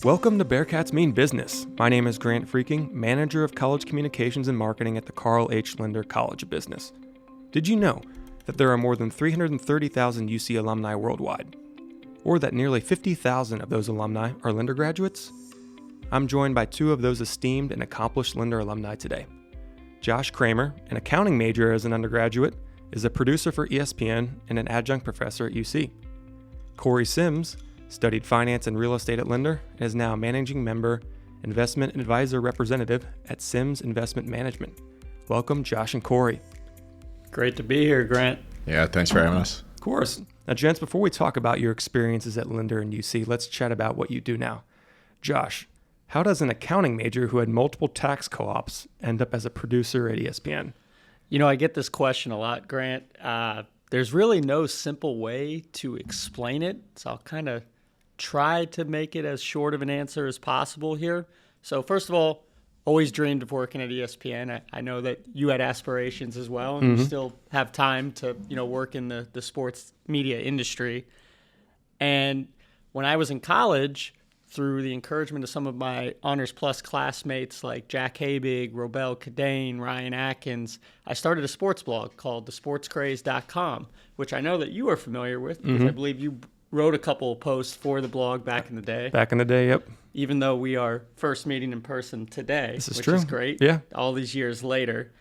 Welcome to Bearcats Mean Business. My name is Grant Freaking, Manager of College Communications and Marketing at the Carl H. Lindner College of Business. Did you know that there are more than 330,000 UC alumni worldwide? Or that nearly 50,000 of those alumni are Lindner graduates? I'm joined by two of those esteemed and accomplished Lindner alumni today. Josh Kramer, an accounting major as an undergraduate, is a producer for ESPN and an adjunct professor at UC. Cory Sims studied finance and real estate at Lindner and is now a managing member, investment and advisor representative at Sims Investment Management. Welcome, Josh and Cory. Great to be here, Grant. Yeah, thanks for having us. Of course. Now, gents, before we talk about your experiences at Lindner and UC, let's chat about what you do now. Josh, how does an accounting major who had multiple tax co-ops end up as a producer at ESPN? You know, I get this question a lot, Grant. There's really no simple way to explain it, so I'll kind of try to make it as short of an answer as possible here. So first of all, always dreamed of working at ESPN. I know that you had aspirations as well, and you still have time to, work in the sports media industry. And when I was in college, through the encouragement of some of my Honors Plus classmates like Jack Habig, Robel Cadane, Ryan Atkins, I started a sports blog called thesportscraze.com, which I know that you are familiar with because I believe you wrote a couple of posts for the blog back in the day. Back in the day, yep. Even though we are first meeting in person today, which is great. Yeah. All these years later.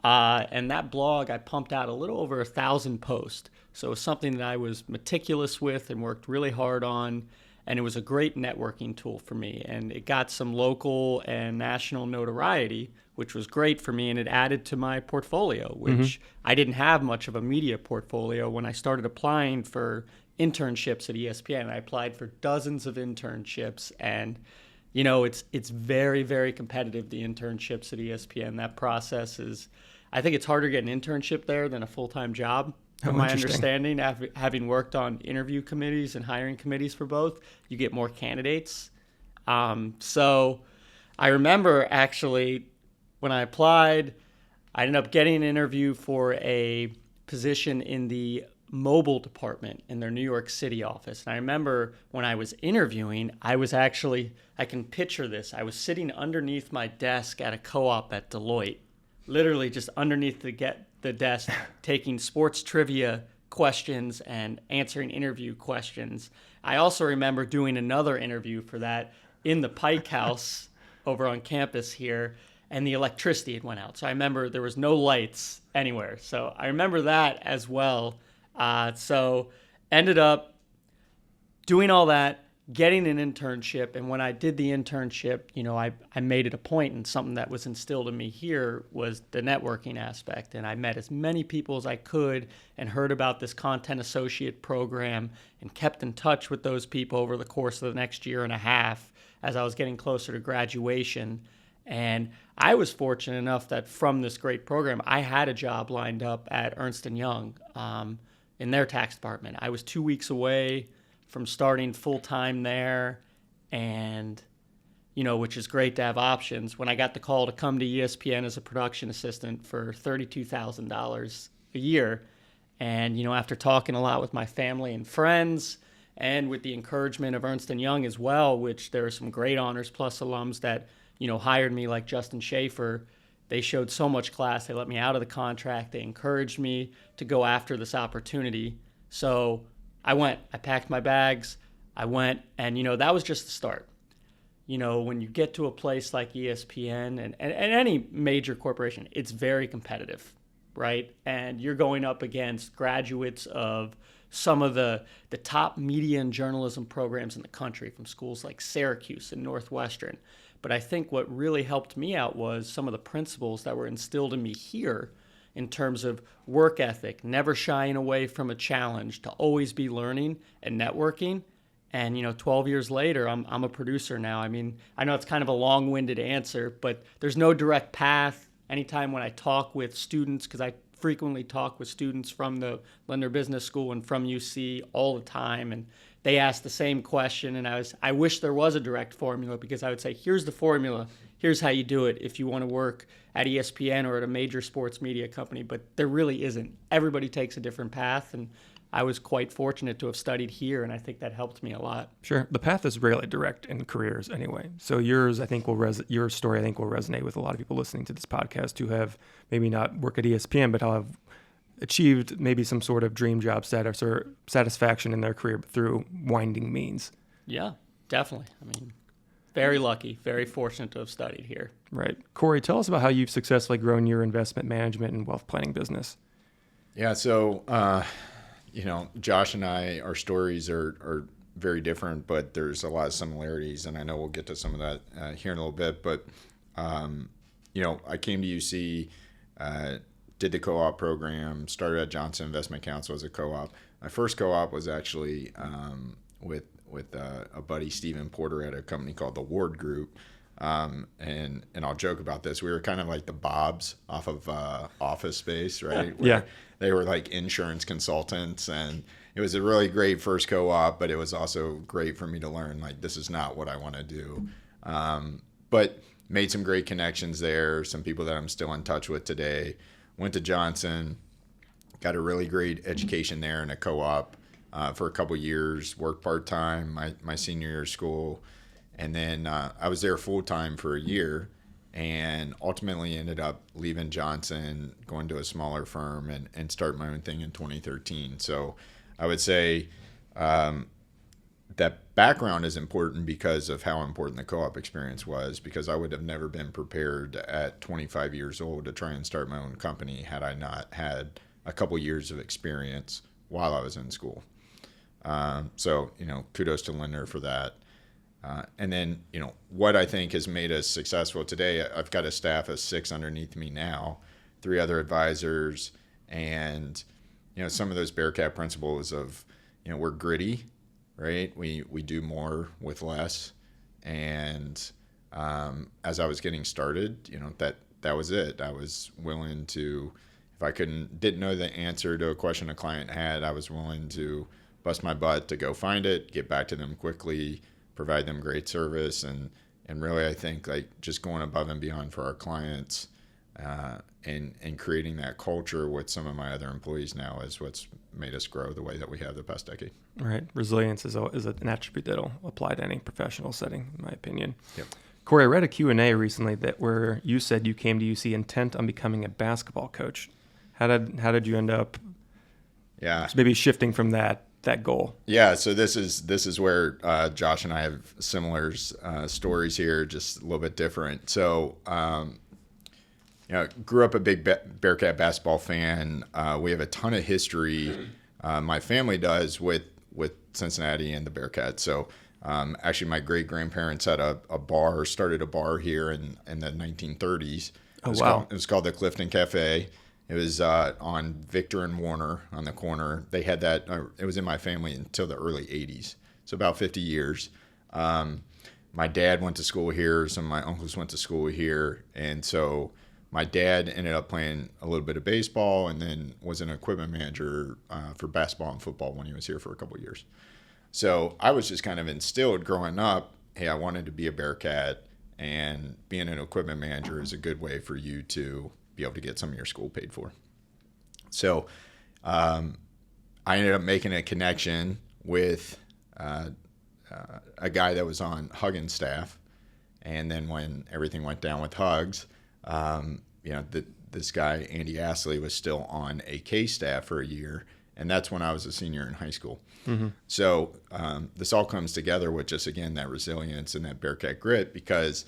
And that blog, I pumped out a little over 1,000 posts. So it was something that I was meticulous with and worked really hard on. And it was a great networking tool for me. And it got some local and national notoriety, which was great for me. And it added to my portfolio, which I didn't have much of a media portfolio when I started applying for internships at ESPN. I applied for dozens of internships, and it's very, very competitive, the internships at ESPN. That process is, I think it's harder to get an internship there than a full-time job. From my understanding, having worked on interview committees and hiring committees for both, you get more candidates. So I remember actually when I applied, I ended up getting an interview for a position in the mobile department in their New York City office. And I remember when I was interviewing, I can picture this. I was sitting underneath my desk at a co-op at Deloitte, literally just underneath the desk, taking sports trivia questions and answering interview questions. I also remember doing another interview for that in the Pike House over on campus here, and the electricity had went out. So I remember there was no lights anywhere. So I remember that as well. So ended up doing all that, getting an internship. And when I did the internship, I made it a point, and something that was instilled in me here was the networking aspect. And I met as many people as I could and heard about this content associate program and kept in touch with those people over the course of the next year and a half as I was getting closer to graduation. And I was fortunate enough that from this great program, I had a job lined up at Ernst & Young in their tax department. I was 2 weeks away from starting full-time there, and, which is great to have options. When I got the call to come to ESPN as a production assistant for $32,000 a year, and, after talking a lot with my family and friends, and with the encouragement of Ernst & Young as well, which there are some great Honors Plus alums that, hired me, like Justin Schaefer. They showed so much class. They let me out of the contract. They encouraged me to go after this opportunity. So I went. I packed my bags. I went, and, that was just the start. When you get to a place like ESPN and any major corporation, it's very competitive, right? And you're going up against graduates of some of the top media and journalism programs in the country, from schools like Syracuse and Northwestern. But I think what really helped me out was some of the principles that were instilled in me here in terms of work ethic, never shying away from a challenge, to always be learning and networking. And, 12 years later, I'm a producer now. I mean, I know it's kind of a long-winded answer, but there's no direct path. Anytime when I talk with students, because I frequently talk with students from the Lindner Business School and from UC all the time, and they ask the same question, and I wish there was a direct formula, because I would say, here's the formula, here's how you do it if you want to work at ESPN or at a major sports media company, but there really isn't. Everybody takes a different path, and I was quite fortunate to have studied here, and I think that helped me a lot. Sure. The path is rarely direct in careers anyway. So your story I think will resonate with a lot of people listening to this podcast who have maybe not work at ESPN, but have achieved maybe some sort of dream job status or satisfaction in their career through winding means. Yeah, definitely. I mean, very lucky, very fortunate to have studied here. Right. Cory, tell us about how you've successfully grown your investment management and wealth planning business. Yeah, so, Josh and I, our stories are very different, but there's a lot of similarities, and I know we'll get to some of that here in a little bit. But, I came to UC, did the co-op program, started at Johnson Investment Council as a co-op. My first co-op was actually with a buddy, Stephen Porter, at a company called the Ward Group. And I'll joke about this. We were kind of like the Bobs off of Office Space, right? Yeah. They were like insurance consultants, and it was a really great first co-op, but it was also great for me to learn, like, this is not what I want to do. But made some great connections there, some people that I'm still in touch with today. Went to Johnson, got a really great education there in a co-op for a couple years, worked part-time my senior year of school. And then I was there full-time for a year and ultimately ended up leaving Johnson, going to a smaller firm and start my own thing in 2013. So I would say that background is important because of how important the co-op experience was, because I would have never been prepared at 25 years old to try and start my own company had I not had a couple years of experience while I was in school. So, kudos to Lindner for that. And then, what I think has made us successful today, I've got a staff of 6 underneath me now, 3 other advisors, and, some of those Bearcat principles of, we're gritty, right? We do more with less. And as I was getting started, that was it. I was willing to, if I didn't know the answer to a question a client had, I was willing to bust my butt to go find it, get back to them quickly, provide them great service, and really I think like just going above and beyond for our clients and creating that culture with some of my other employees now is what's made us grow the way that we have the past decade. Right. Resilience is an attribute that'll apply to any professional setting, in my opinion. Yep. Cory, I read a Q&A recently where you said you came to UC intent on becoming a basketball coach. How did you end up maybe shifting from that goal? Yeah, so this is where Josh and I have similar stories here, just a little bit different. So, grew up a big Bearcat basketball fan. We have a ton of history. My family does with Cincinnati and the Bearcats. So, actually, my great grandparents had started a bar here in the 1930s. It was called the Clifton Cafe. It was on Victor and Warner on the corner. They had that. It was in my family until the early 80s, so about 50 years. My dad went to school here. Some of my uncles went to school here. And so my dad ended up playing a little bit of baseball and then was an equipment manager for basketball and football when he was here for a couple of years. So I was just kind of instilled growing up, hey, I wanted to be a Bearcat, and being an equipment manager is a good way for you to be able to get some of your school paid for. So I ended up making a connection with a guy that was on Huggins' staff. And then when everything went down with Hugs, this guy, Andy Astley, was still on AK staff for a year. And that's when I was a senior in high school. Mm-hmm. So this all comes together with just, again, that resilience and that Bearcat grit, because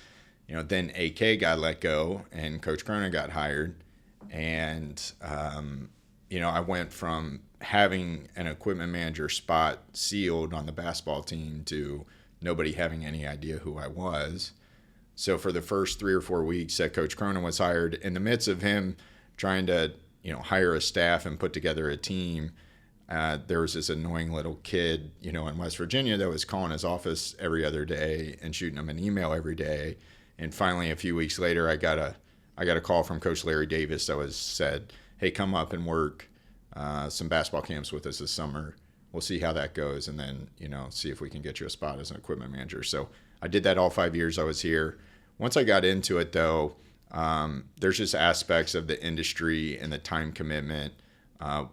then AK got let go and Coach Cronin got hired. And, I went from having an equipment manager spot sealed on the basketball team to nobody having any idea who I was. So for the first 3 or 4 weeks that Coach Cronin was hired, in the midst of him trying to, hire a staff and put together a team, there was this annoying little kid, in West Virginia that was calling his office every other day and shooting him an email every day. And finally, a few weeks later, I got a call from Coach Larry Davis that said, hey, come up and work some basketball camps with us this summer. We'll see how that goes, and then, see if we can get you a spot as an equipment manager. So I did that all 5 years I was here. Once I got into it, though, there's just aspects of the industry and the time commitment,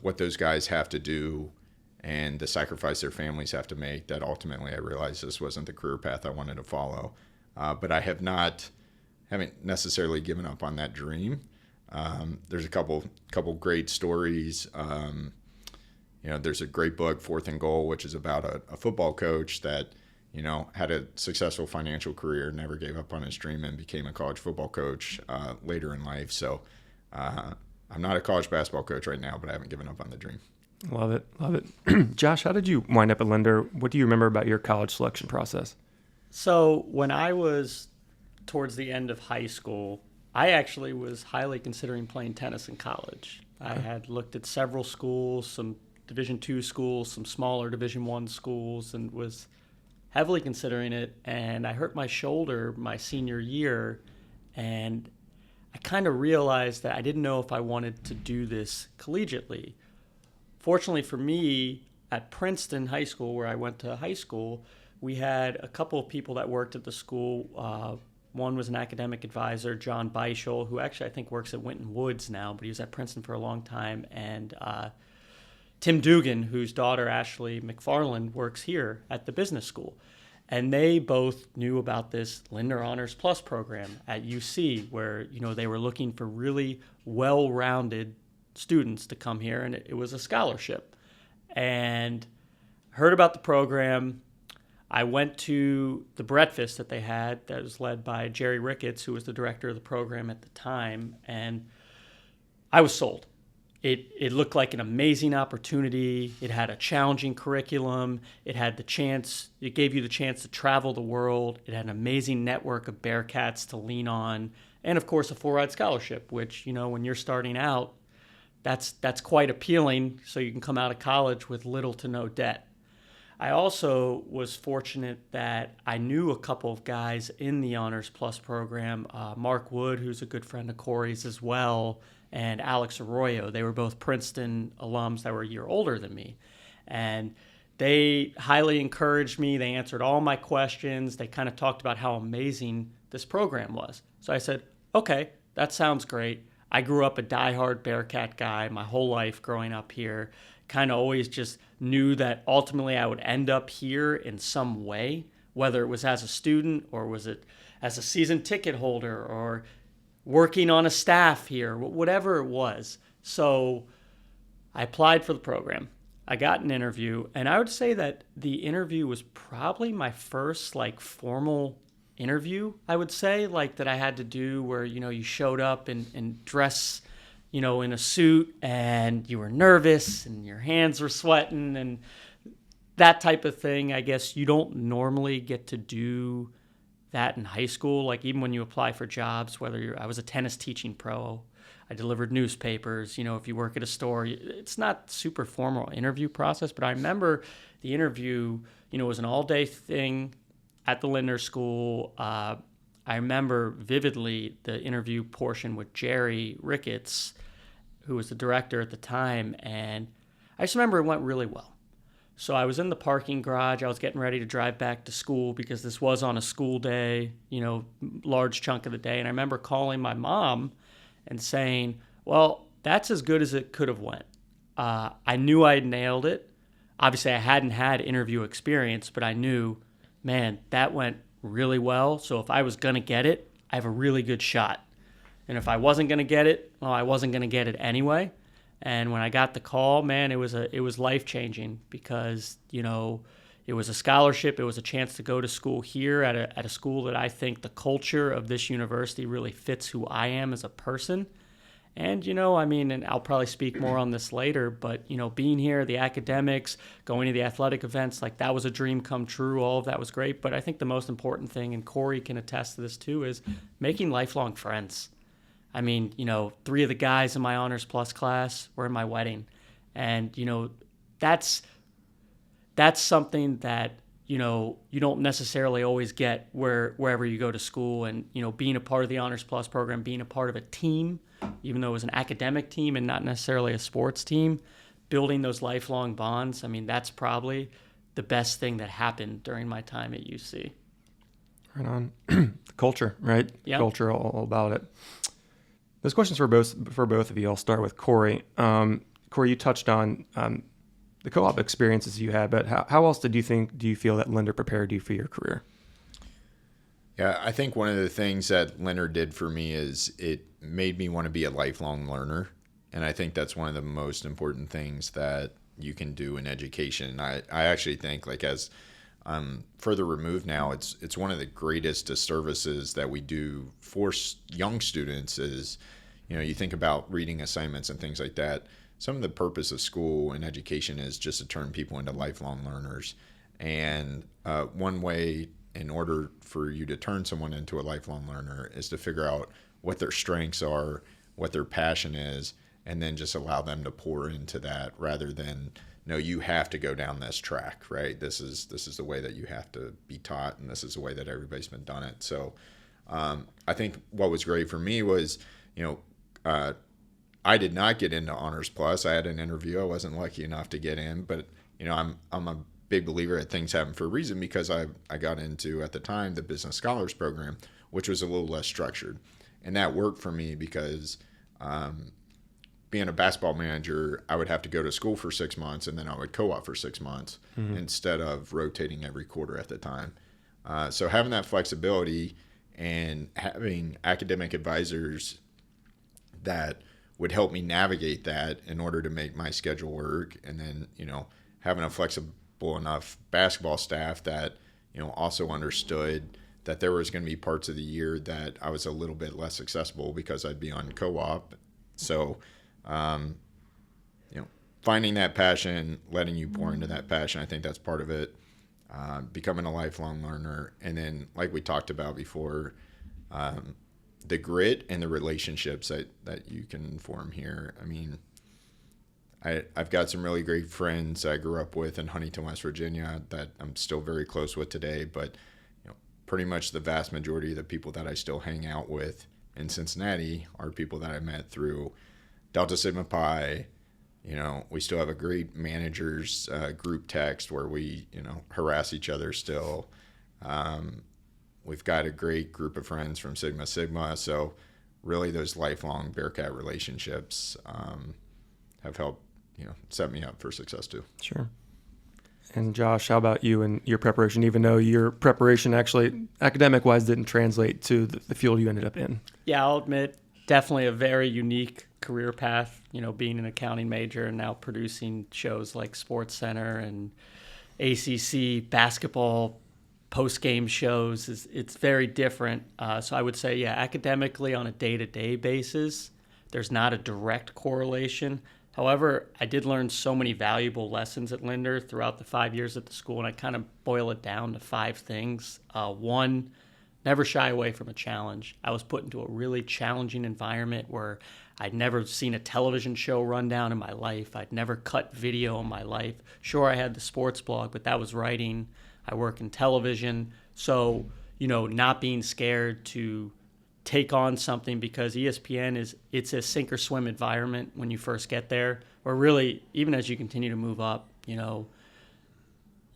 what those guys have to do and the sacrifice their families have to make, that ultimately I realized this wasn't the career path I wanted to follow. But I haven't necessarily given up on that dream. There's a couple great stories. There's a great book, Fourth and Goal, which is about a football coach that, had a successful financial career, never gave up on his dream, and became a college football coach later in life. So I'm not a college basketball coach right now, but I haven't given up on the dream. Love it. Josh, how did you wind up at Lindner? What do you remember about your college selection process? So when I was towards the end of high school, I actually was highly considering playing tennis in college. I had looked at several schools, some Division II schools, some smaller Division I schools, and was heavily considering it. And I hurt my shoulder my senior year, and I kind of realized that I didn't know if I wanted to do this collegiately. Fortunately for me, at Princeton High School, where I went to high school, we had a couple of people that worked at the school. One was an academic advisor, John Beischel, who actually I think works at Winton Woods now, but he was at Princeton for a long time, and Tim Dugan, whose daughter Ashley McFarland works here at the business school. And they both knew about this Lindner Honors Plus program at UC, where they were looking for really well-rounded students to come here, and it was a scholarship. And heard about the program. I went to the breakfast that they had that was led by Jerry Ricketts, who was the director of the program at the time, and I was sold. It looked like an amazing opportunity. It had a challenging curriculum. It gave you the chance to travel the world. It had an amazing network of Bearcats to lean on, and of course a full-ride scholarship, which, when you're starting out, that's quite appealing, so you can come out of college with little to no debt. I also was fortunate that I knew a couple of guys in the Honors Plus program, Mark Wood, who's a good friend of Cory's as well, and Alex Arroyo. They were both Princeton alums that were a year older than me. And they highly encouraged me. They answered all my questions. They kind of talked about how amazing this program was. So I said, okay, that sounds great. I grew up a diehard Bearcat guy my whole life growing up here. Kind of always just knew that ultimately I would end up here in some way, whether it was as a student or was it as a season ticket holder or working on a staff here, whatever it was. So I applied for the program. I got an interview, and I would say that the interview was probably my first formal interview, I would say, that I had to do where, you showed up and dress, in a suit, and you were nervous and your hands were sweating and that type of thing. I guess you don't normally get to do that in high school. Even when you apply for jobs, I was a tennis teaching pro, I delivered newspapers, if you work at a store, it's not super formal interview process. But I remember the interview, was an all-day thing at the Lindner School. I remember vividly the interview portion with Jerry Ricketts, who was the director at the time, and I just remember it went really well. So I was in the parking garage. I was getting ready to drive back to school because this was on a school day, large chunk of the day. And I remember calling my mom and saying, well, that's as good as it could have went. I knew I had nailed it. Obviously, I hadn't had interview experience, but I knew, man, that went really well. So if I was going to get it, I have a really good shot. And if I wasn't going to get it, well, I wasn't going to get it anyway. And when I got the call, man, it was life-changing because, it was a scholarship. It was a chance to go to school here at a school that I think the culture of this university really fits who I am as a person. And, and I'll probably speak more on this later, but, being here, the academics, going to the athletic events, that was a dream come true. All of that was great. But I think the most important thing, and Cory can attest to this too, is making lifelong friends. 3 of the guys in my Honors Plus class were in my wedding. And, that's something that, you don't necessarily always get wherever you go to school. And, being a part of the Honors Plus program, being a part of a team, even though it was an academic team and not necessarily a sports team, building those lifelong bonds, that's probably the best thing that happened during my time at UC. Right on. The culture, right? Yeah. Culture, all about it. This question's for both of you. I'll start with Cory. Cory, you touched on the co-op experiences you had, but how else do you feel that Lindner prepared you for your career? Yeah, I think one of the things that Lindner did for me is it made me want to be a lifelong learner. And I think that's one of the most important things that you can do in education. I actually think, like, as further removed now, it's one of the greatest disservices that we do for young students is, you think about reading assignments and things like that. Some of the purpose of school and education is just to turn people into lifelong learners. And one way in order for you to turn someone into a lifelong learner is to figure out what their strengths are, what their passion is, and then just allow them to pour into that rather than, no, you have to go down this track, right? This is the way that you have to be taught, and this is the way that everybody's been done it. So I think what was great for me was, I did not get into Honors Plus. I had an interview. I wasn't lucky enough to get in, but I'm a big believer that things happen for a reason, because I got into, at the time, the Business Scholars Program, which was a little less structured. And that worked for me because being a basketball manager, I would have to go to school for 6 months and then I would co-op for 6 months instead of rotating every quarter at the time. So having that flexibility and having academic advisors that would help me navigate that in order to make my schedule work, and then, having a flexible enough basketball staff that, also understood that there was going to be parts of the year that I was a little bit less accessible because I'd be on co-op. So, finding that passion, letting you pour into that passion, I think that's part of it. Becoming a lifelong learner. And then, like we talked about before, the grit and the relationships that you can form here. I mean, I've got some really great friends I grew up with in Huntington, West Virginia that I'm still very close with today, but pretty much the vast majority of the people that I still hang out with in Cincinnati are people that I met through Delta Sigma Pi. We still have a great managers group text where we, harass each other still. We've got a great group of friends from Sigma Sigma. So really those lifelong Bearcat relationships have helped, set me up for success too. Sure. And Josh, how about you and your preparation, even though your preparation actually academic-wise didn't translate to the field you ended up in? Yeah, I'll admit, definitely a very unique career path, being an accounting major and now producing shows like SportsCenter and ACC basketball post-game shows. It's very different. So I would say, academically on a day-to-day basis, there's not a direct correlation. However, I did learn so many valuable lessons at Lindner throughout the 5 years at the school, and I kind of boil it down to 5 things. One, never shy away from a challenge. I was put into a really challenging environment where I'd never seen a television show rundown in my life. I'd never cut video in my life. Sure, I had the sports blog, but that was writing. I work in television. So, not being scared to take on something, because ESPN it's a sink or swim environment when you first get there, or really even as you continue to move up, you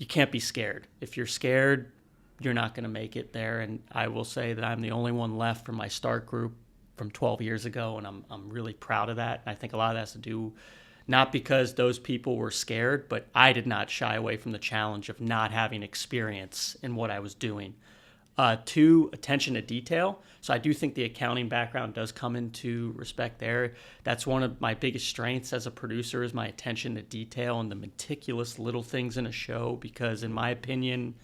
can't be scared. If you're scared, you're not going to make it there. And I will say that I'm the only one left from my start group from 12 years ago, and I'm really proud of that. And I think a lot of that has to do not because those people were scared, but I did not shy away from the challenge of not having experience in what I was doing. 2, attention to detail. So I do think the accounting background does come into respect there. That's one of my biggest strengths as a producer, is my attention to detail and the meticulous little things in a show, because in my opinion,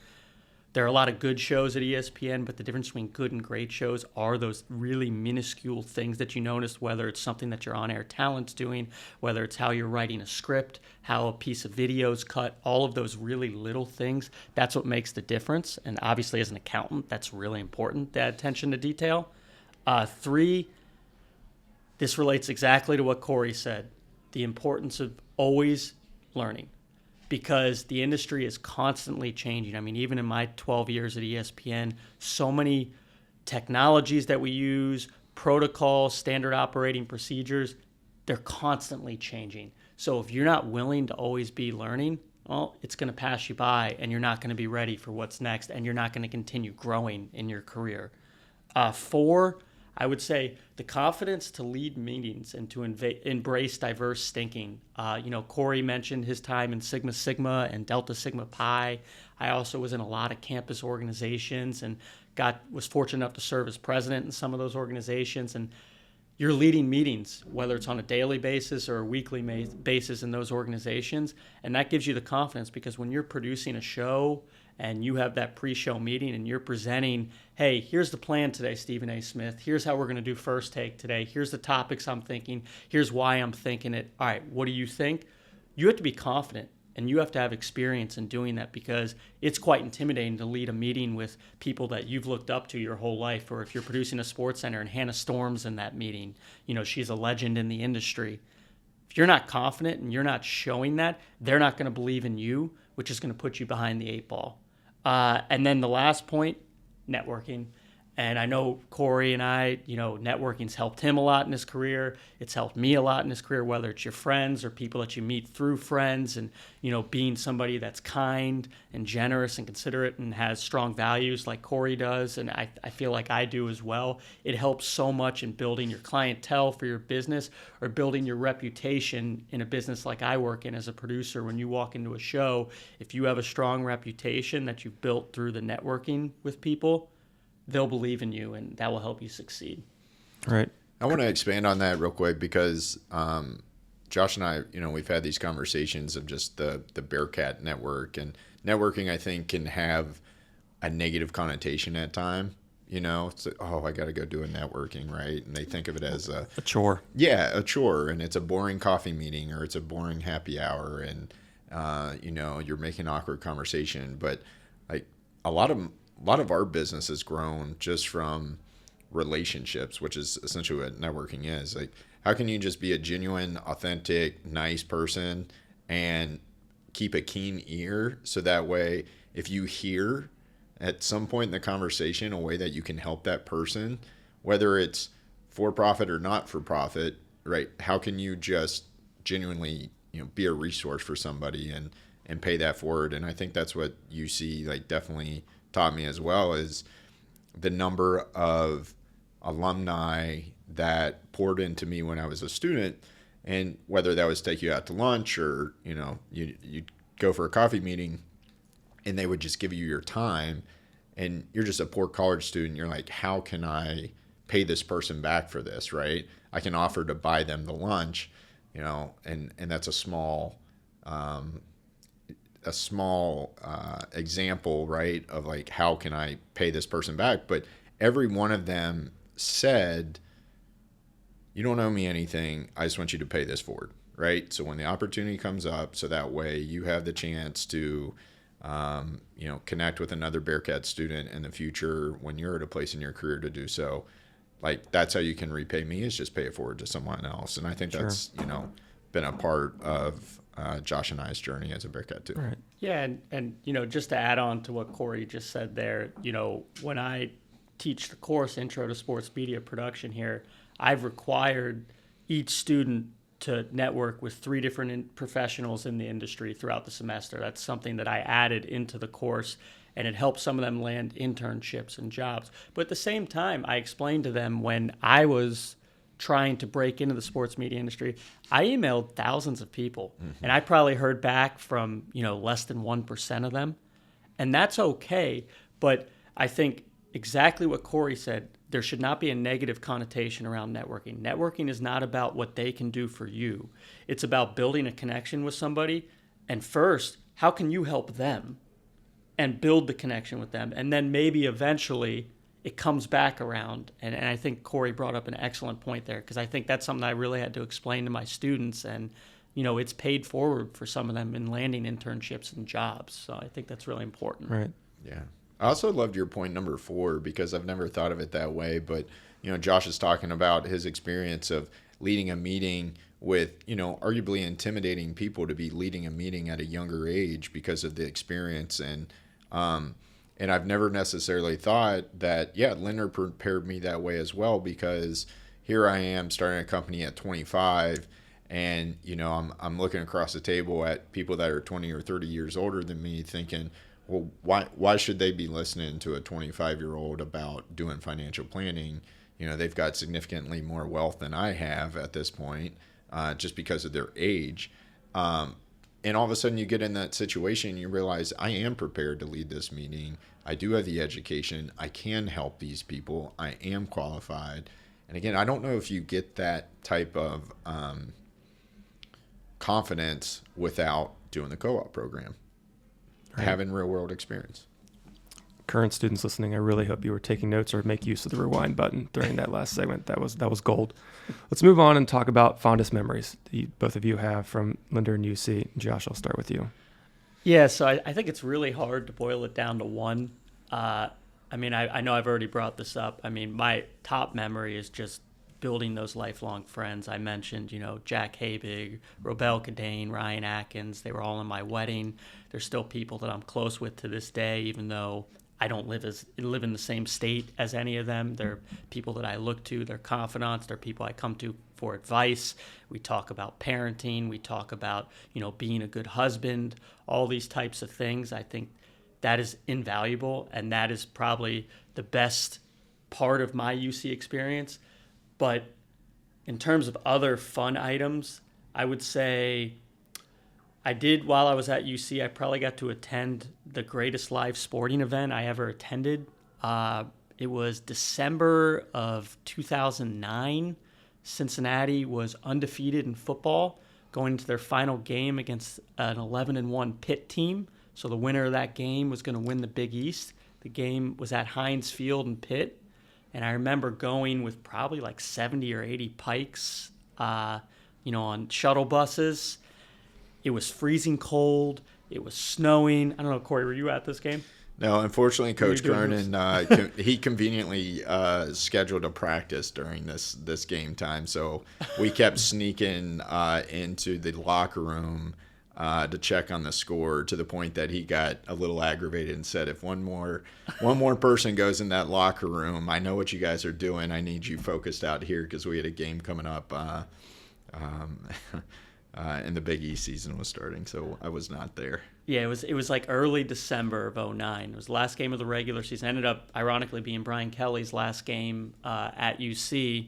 there are a lot of good shows at ESPN, but the difference between good and great shows are those really minuscule things that you notice, whether it's something that your on-air talent's doing, whether it's how you're writing a script, how a piece of video is cut, all of those really little things. That's what makes the difference. And obviously as an accountant, that's really important, that attention to detail. 3, this relates exactly to what Cory said, the importance of always learning, because the industry is constantly changing. I mean, even in my 12 years at ESPN, so many technologies that we use, protocols, standard operating procedures, they're constantly changing. So if you're not willing to always be learning, well, it's going to pass you by, and you're not going to be ready for what's next, and you're not going to continue growing in your career. 4, I would say the confidence to lead meetings and to embrace diverse thinking. Cory mentioned his time in Sigma Sigma and Delta Sigma Pi. I also was in a lot of campus organizations and was fortunate enough to serve as president in some of those organizations. And you're leading meetings, whether it's on a daily basis or a weekly basis in those organizations. And that gives you the confidence, because when you're producing a show and you have that pre-show meeting and you're presenting, hey, here's the plan today, Stephen A. Smith. Here's how we're going to do First Take today. Here's the topics I'm thinking. Here's why I'm thinking it. All right, what do you think? You have to be confident, and you have to have experience in doing that, because it's quite intimidating to lead a meeting with people that you've looked up to your whole life. Or if you're producing a sports center and Hannah Storm's in that meeting, she's a legend in the industry. If you're not confident and you're not showing that, they're not going to believe in you, which is going to put you behind the 8 ball. And then the last point, networking. And I know Cory and I, networking's helped him a lot in his career. It's helped me a lot in his career, whether it's your friends or people that you meet through friends, and, being somebody that's kind and generous and considerate and has strong values like Cory does. And I feel like I do as well. It helps so much in building your clientele for your business, or building your reputation in a business like I work in as a producer. When you walk into a show, if you have a strong reputation that you've built through the networking with people, they'll believe in you, and that will help you succeed. Right. I want to expand on that real quick, because Josh and I, we've had these conversations of just the Bearcat network, and networking, I think, can have a negative connotation at time. It's like, oh, I got to go do a networking, right? And they think of it as a chore. Yeah, a chore, and it's a boring coffee meeting, or it's a boring happy hour, and you're making awkward conversation. But like a lot of our business has grown just from relationships, which is essentially what networking is. Like, how can you just be a genuine, authentic, nice person and keep a keen ear, so that way if you hear at some point in the conversation a way that you can help that person, whether it's for profit or not for profit, right? How can you just genuinely, be a resource for somebody and pay that forward? And I think that's what you see, like, definitely taught me as well, is the number of alumni that poured into me when I was a student. And whether that was take you out to lunch, or you'd go for a coffee meeting, and they would just give you your time, and you're just a poor college student. You're like, how can I pay this person back for this, right? I can offer to buy them the lunch, and that's a small example, right, of like, how can I pay this person back? But every one of them said, you don't owe me anything, I just want you to pay this forward, right? So when the opportunity comes up, so that way you have the chance to connect with another Bearcat student in the future when you're at a place in your career to do so. Like, that's how you can repay me, is just pay it forward to someone else. And I think that's been a part of Josh and I's journey as a Bearcat too. Right. Yeah, and just to add on to what Cory just said there, when I teach the course Intro to Sports Media Production here, I've required each student to network with 3 different professionals in the industry throughout the semester. That's something that I added into the course, and it helped some of them land internships and jobs. But at the same time, I explained to them, when I was trying to break into the sports media industry, I emailed thousands of people, and I probably heard back from less than 1% of them, and that's okay. But I think exactly what Cory said, there should not be a negative connotation around networking. Networking is not about what they can do for you. It's about building a connection with somebody, and first, how can you help them, and build the connection with them, and then maybe eventually it comes back around. And I think Cory brought up an excellent point there, because I think that's something I really had to explain to my students, and it's paid forward for some of them in landing internships and jobs. So I think that's really important. Right. Yeah. I also loved your point number 4, because I've never thought of it that way. But, Josh is talking about his experience of leading a meeting with, arguably intimidating people, to be leading a meeting at a younger age because of the experience. And I've never necessarily thought that, Lindner prepared me that way as well, because here I am starting a company at 25, and, I'm looking across the table at people that are 20 or 30 years older than me, thinking, well, why should they be listening to a 25-year-old about doing financial planning? they've got significantly more wealth than I have at this point, just because of their age. And all of a sudden you get in that situation, you realize I am prepared to lead this meeting. I do have the education. I can help these people. I am qualified. And again, I don't know if you get that type of confidence without doing the co-op program, having real world experience. Current students listening, I really hope you were taking notes or make use of the rewind button during that last segment. That was gold. Let's move on and talk about fondest memories that both of you have from Lindner and UC. Josh, I'll start with you. Yeah, so I think it's really hard to boil it down to one. I know I've already brought this up. My top memory is just building those lifelong friends. I mentioned, Jack Habig, Robel Cadane, Ryan Atkins. They were all in my wedding. They're still people that I'm close with to this day, even though I don't live in the same state as any of them. They're people that I look to. They're confidants. They're people I come to for advice. We talk about parenting. We talk about, being a good husband, all these types of things. I think that is invaluable, and that is probably the best part of my UC experience. But in terms of other fun items, I would say while I was at UC, I probably got to attend the greatest live sporting event I ever attended. It was December of 2009. Cincinnati was undefeated in football, going into their final game against an 11-1 Pitt team. So the winner of that game was going to win the Big East. The game was at Heinz Field in Pitt. And I remember going with probably like 70 or 80 Pikes, on shuttle buses. It was freezing cold. It was snowing. I don't know, Cory, were you at this game? No, unfortunately, Coach Cronin, he conveniently scheduled a practice during this game time. So we kept sneaking into the locker room to check on the score, to the point that he got a little aggravated and said, if one more person goes in that locker room, I know what you guys are doing. I need you focused out here, because we had a game coming up and the Big East season was starting, so I was not there. Yeah, it was like early December of 2009. It was the last game of the regular season. Ended up, ironically, being Brian Kelly's last game at UC.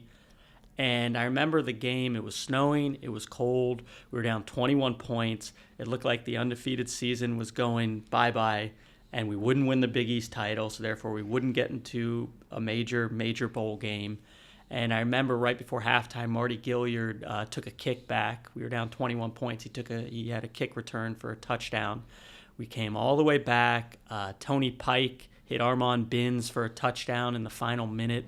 And I remember the game. It was snowing. It was cold. We were down 21 points. It looked like the undefeated season was going bye-bye, and we wouldn't win the Big East title, so therefore we wouldn't get into a major bowl game. And I remember right before halftime, Marty Gilliard took a kick back. We were down 21 points. He had a kick return for a touchdown. We came all the way back. Tony Pike hit Armand Binns for a touchdown in the final minute.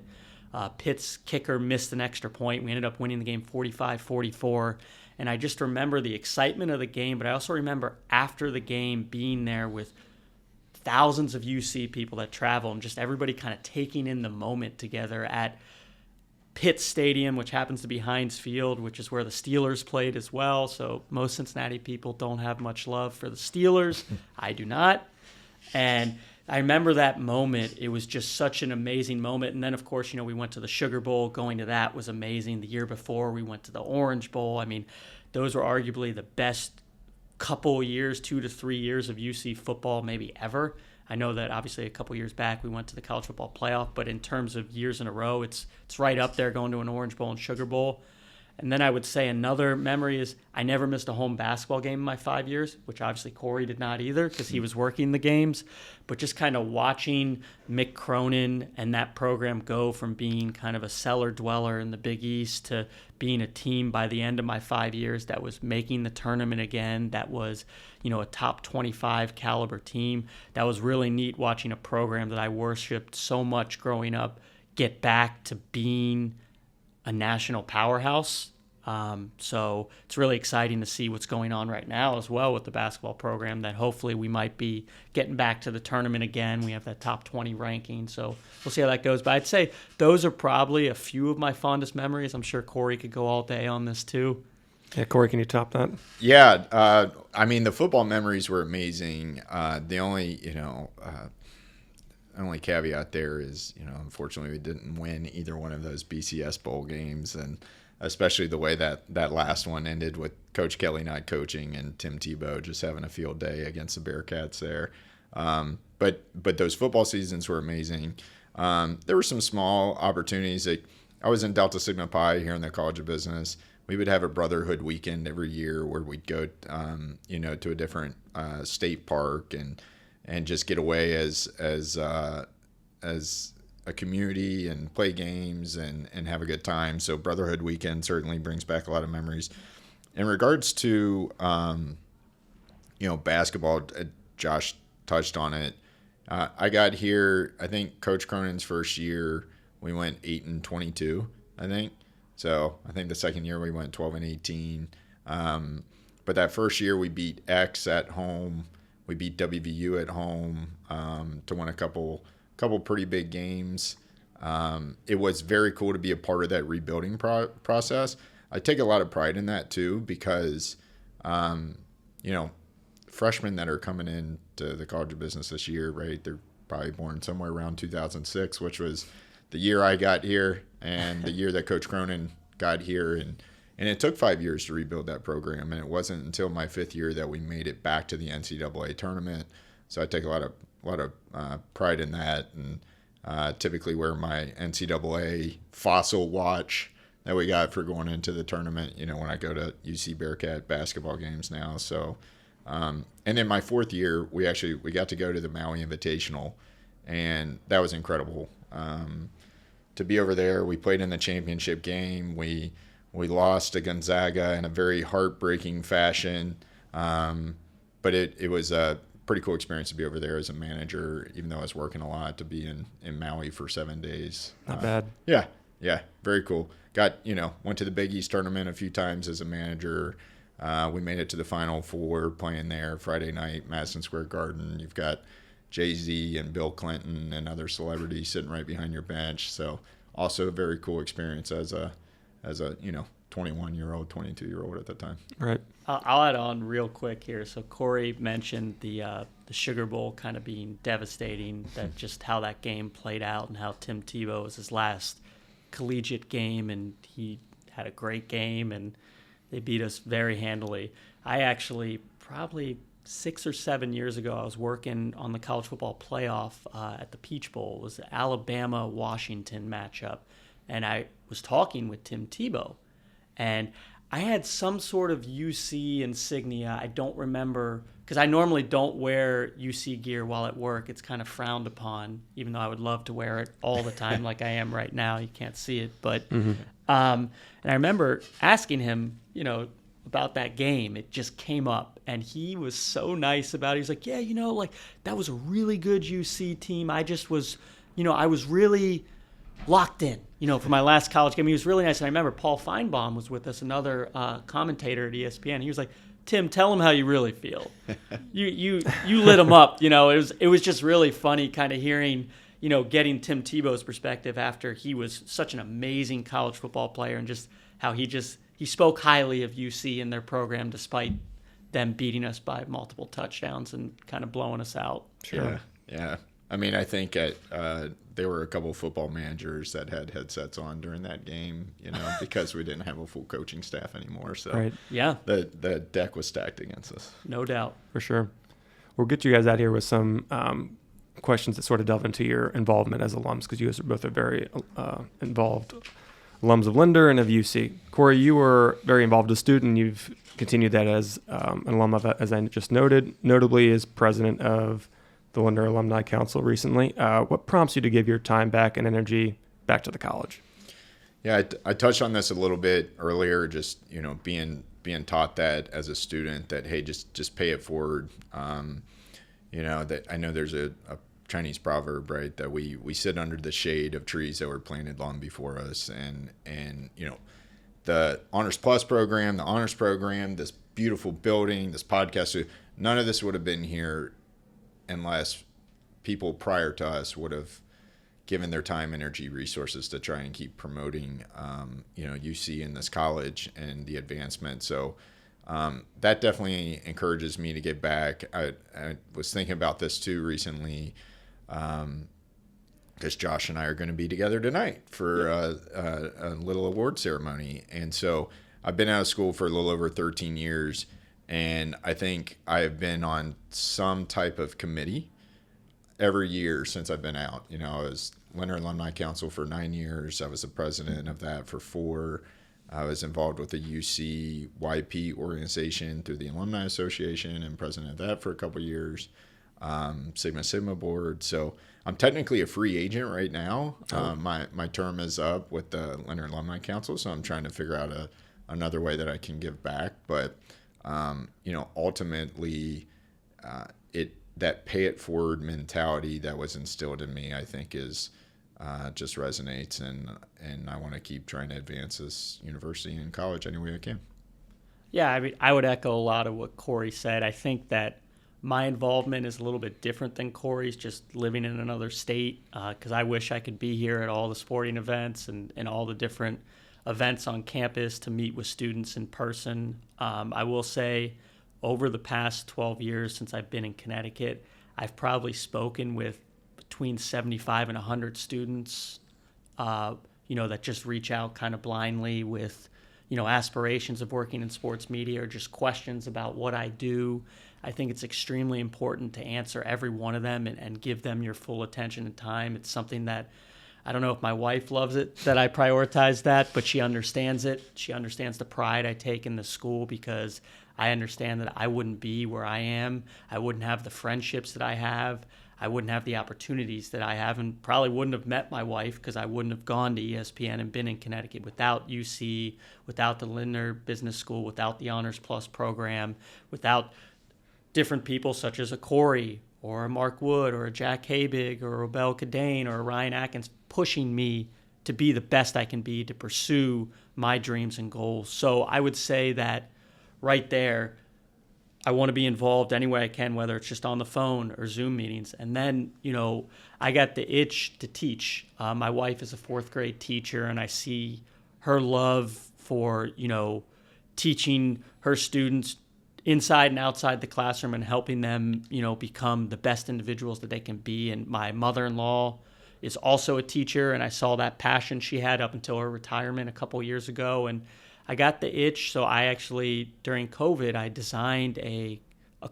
Pitt's kicker missed an extra point. We ended up winning the game 45-44. And I just remember the excitement of the game, but I also remember after the game being there with thousands of UC people that travel and just everybody kind of taking in the moment together at Pitt Stadium, which happens to be Heinz Field, which is where the Steelers played as well. So most Cincinnati people don't have much love for the Steelers. I do not. And I remember that moment. It was just such an amazing moment. And then, of course, we went to the Sugar Bowl. Going to that was amazing. The year before, we went to the Orange Bowl. Those were arguably the best couple years, 2 to 3 years of UC football maybe ever. I know that obviously a couple years back we went to the college football playoff, but in terms of years in a row, it's right up there, going to an Orange Bowl and Sugar Bowl. And then I would say another memory is I never missed a home basketball game in my 5 years, which obviously Cory did not either because he was working the games. But just kind of watching Mick Cronin and that program go from being kind of a cellar dweller in the Big East to being a team by the end of my 5 years that was making the tournament again, that was, a top 25 caliber team. That was really neat, watching a program that I worshiped so much growing up get back to being a national powerhouse. So it's really exciting to see what's going on right now as well with the basketball program, that hopefully we might be getting back to the tournament again. We have that top 20 ranking, so we'll see how that goes. But I'd say those are probably a few of my fondest memories. I'm sure Cory could go all day on this too. Yeah, Cory, can you top that? Yeah, the football memories were amazing. The only caveat there is, unfortunately we didn't win either one of those BCS bowl games, and especially the way that last one ended with Coach Kelly not coaching and Tim Tebow just having a field day against the Bearcats there. But those football seasons were amazing. There were some small opportunities. I was in Delta Sigma Pi here in the College of Business. We would have a brotherhood weekend every year where we'd go, to a different state park and just get away as a community and play games and have a good time. So brotherhood weekend certainly brings back a lot of memories. In regards to basketball, Josh touched on it. I got here, I think Coach Cronin's first year, we went 8-22, I think. So I think the second year we went 12-18. But that first year we beat X at home. We beat WVU at home to win a couple pretty big games. It was very cool to be a part of that rebuilding process. I take a lot of pride in that too because, freshmen that are coming into the College of Business this year, right, they're probably born somewhere around 2006, which was the year I got here and the year that Coach Cronin got here. And it took 5 years to rebuild that program. And it wasn't until my fifth year that we made it back to the NCAA tournament. So I take a lot of pride in that, and typically wear my NCAA fossil watch that we got for going into the tournament, when I go to UC Bearcat basketball games now. So, and then my fourth year, we got to go to the Maui Invitational, and that was incredible. To be over there, we played in the championship game. We lost to Gonzaga in a very heartbreaking fashion, but it was a pretty cool experience to be over there as a manager, even though I was working a lot, to be in Maui for 7 days. Not bad. Yeah, very cool. Went to the Big East tournament a few times as a manager. We made it to the Final Four playing there Friday night, Madison Square Garden. You've got Jay-Z and Bill Clinton and other celebrities sitting right behind your bench. So also a very cool experience as a 21-year-old, 22-year-old at the time. Right. I'll add on real quick here. So Cory mentioned the Sugar Bowl kind of being devastating, that just how that game played out and how Tim Tebow was his last collegiate game, and he had a great game, and they beat us very handily. I actually, probably 6 or 7 years ago, I was working on the college football playoff at the Peach Bowl. It was the Alabama-Washington matchup, and I was talking with Tim Tebow, and I had some sort of UC insignia. I don't remember, because I normally don't wear UC gear while at work. It's kind of frowned upon, even though I would love to wear it all the time like I am right now. You can't see it. But and I remember asking him, about that game. It just came up, and he was so nice about it. He was like, yeah, that was a really good UC team. I just was, I was really locked in, for my last college game. He was really nice. And I remember Paul Feinbaum was with us, another commentator at ESPN. He was like, Tim, tell him how you really feel. You lit him up. It was just really funny kind of hearing, getting Tim Tebow's perspective after he was such an amazing college football player, and just how he spoke highly of UC and their program despite them beating us by multiple touchdowns and kind of blowing us out. Sure. Yeah. I mean, I think there were a couple of football managers that had headsets on during that game, because we didn't have a full coaching staff anymore. So right. Yeah, the deck was stacked against us. No doubt. For sure. We'll get you guys out here with some questions that sort of delve into your involvement as alums, because you guys are both very involved alums of Lindner and of UC. Cory, you were very involved as a student. You've continued that as an alum of, as I just noted, notably as president of the Lindner Alumni Council recently. What prompts you to give your time back and energy back to the college? Yeah, I touched on this a little bit earlier, just, being taught that as a student, that, hey, just pay it forward. That I know there's a Chinese proverb, right, that we sit under the shade of trees that were planted long before us, and the Honors Plus program, the Honors program, this beautiful building, this podcast, none of this would have been here unless people prior to us would have given their time, energy, resources to try and keep promoting, UC in this college and the advancement. So that definitely encourages me to get back. I was thinking about this too recently, because Josh and I are going to be together tonight for a little award ceremony. And so I've been out of school for a little over 13 years, and I think I have been on some type of committee every year since I've been out. Lindner Alumni Council for 9 years. I was the president of that for 4. I was involved with the UCYP organization through the Alumni Association and president of that for a couple of years. Sigma board. So I'm technically a free agent right now. My term is up with the Lindner Alumni Council, so I'm trying to figure out another way that I can give back. But ultimately, that pay it forward mentality that was instilled in me, I think, is just resonates, and I want to keep trying to advance this university and college any way I can. Yeah, I mean, I would echo a lot of what Cory said. I think that my involvement is a little bit different than Cory's, just living in another state, because I wish I could be here at all the sporting events and all the different events on campus to meet with students in person. I will say over the past 12 years since I've been in Connecticut, I've probably spoken with between 75 and 100 students, that just reach out kind of blindly with, aspirations of working in sports media or just questions about what I do. I think it's extremely important to answer every one of them and give them your full attention and time. It's something that I don't know if my wife loves it that I prioritize that, but she understands it. She understands the pride I take in the school because I understand that I wouldn't be where I am. I wouldn't have the friendships that I have. I wouldn't have the opportunities that I have, and probably wouldn't have met my wife because I wouldn't have gone to ESPN and been in Connecticut without UC, without the Lindner Business School, without the Honors Plus program, without different people such as a Cory or a Mark Wood or a Jack Habig or a Robel Cadane or a Ryan Atkins pushing me to be the best I can be to pursue my dreams and goals. So I would say that right there, I want to be involved any way I can, whether it's just on the phone or Zoom meetings. And then, I got the itch to teach. My wife is a 4th grade teacher, and I see her love for, teaching her students inside and outside the classroom and helping them, become the best individuals that they can be. And my mother-in-law is also a teacher, and I saw that passion she had up until her retirement a couple years ago. And I got the itch, so I actually, during COVID, I designed a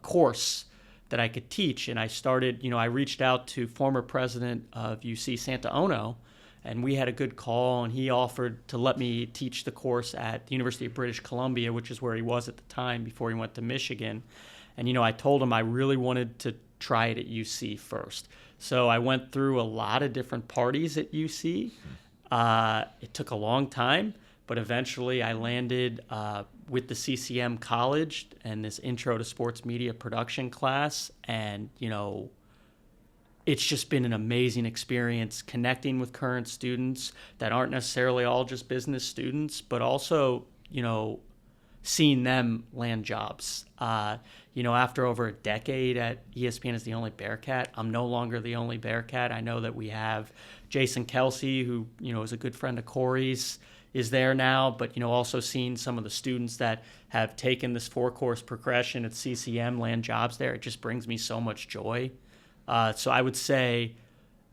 course that I could teach. And I started, I reached out to former president of UC Santa Ono, and we had a good call, and he offered to let me teach the course at the University of British Columbia, which is where he was at the time before he went to Michigan. And, I told him I really wanted to try it at UC first. So I went through a lot of different parties at UC. It took a long time, but eventually I landed with the CCM College and this Intro to Sports Media Production class. And, it's just been an amazing experience connecting with current students that aren't necessarily all just business students, but also, seeing them land jobs. After over a decade at ESPN as the only Bearcat, I'm no longer the only Bearcat. I know that we have Jason Kelsey, who, is a good friend of Cory's, is there now, but, also seeing some of the students that have taken this 4-course progression at CCM land jobs there, it just brings me so much joy. So I would say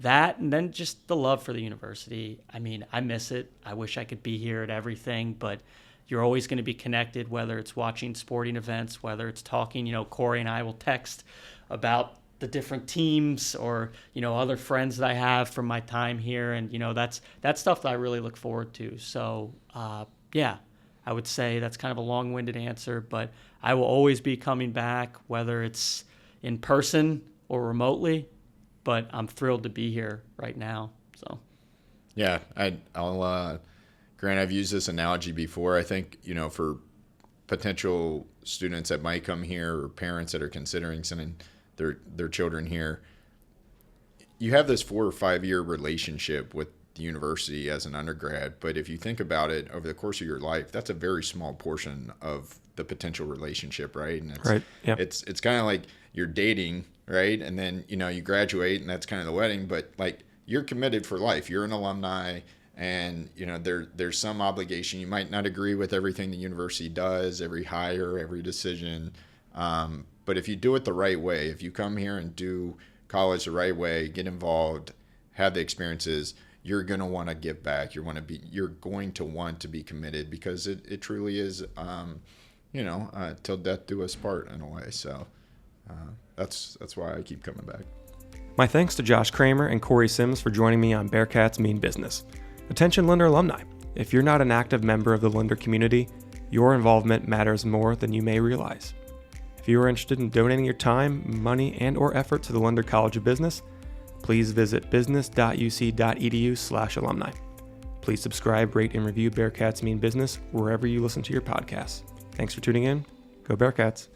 that, and then just the love for the university. I mean, I miss it. I wish I could be here at everything, but you're always going to be connected, whether it's watching sporting events, whether it's talking. Cory and I will text about the different teams or, other friends that I have from my time here. And, that's stuff that I really look forward to. So, I would say that's kind of a long-winded answer, but I will always be coming back, whether it's in person or remotely, but I'm thrilled to be here right now. So, yeah, I'll Grant, I've used this analogy before. I think, for potential students that might come here or parents that are considering sending their children here, you have this 4 or 5 year relationship with the university as an undergrad. But if you think about it over the course of your life, that's a very small portion of the potential relationship, right? And it's, right. Yep. It's kind of like you're dating, right? And then, you graduate and that's kind of the wedding, but like you're committed for life. You're an alumni. And, there's some obligation. You might not agree with everything the university does, every hire, every decision. But if you do it the right way, if you come here and do college the right way, get involved, have the experiences, you're going to want to give back. You're going to want to be committed because it truly is, till death do us part in a way. So that's why I keep coming back. My thanks to Josh Kramer and Cory Sims for joining me on Bearcats Mean Business. Attention Lindner alumni, if you're not an active member of the Lindner community, your involvement matters more than you may realize. If you are interested in donating your time, money, and or effort to the Lindner College of Business, please visit business.uc.edu/alumni. Please subscribe, rate, and review Bearcats Mean Business wherever you listen to your podcasts. Thanks for tuning in. Go Bearcats!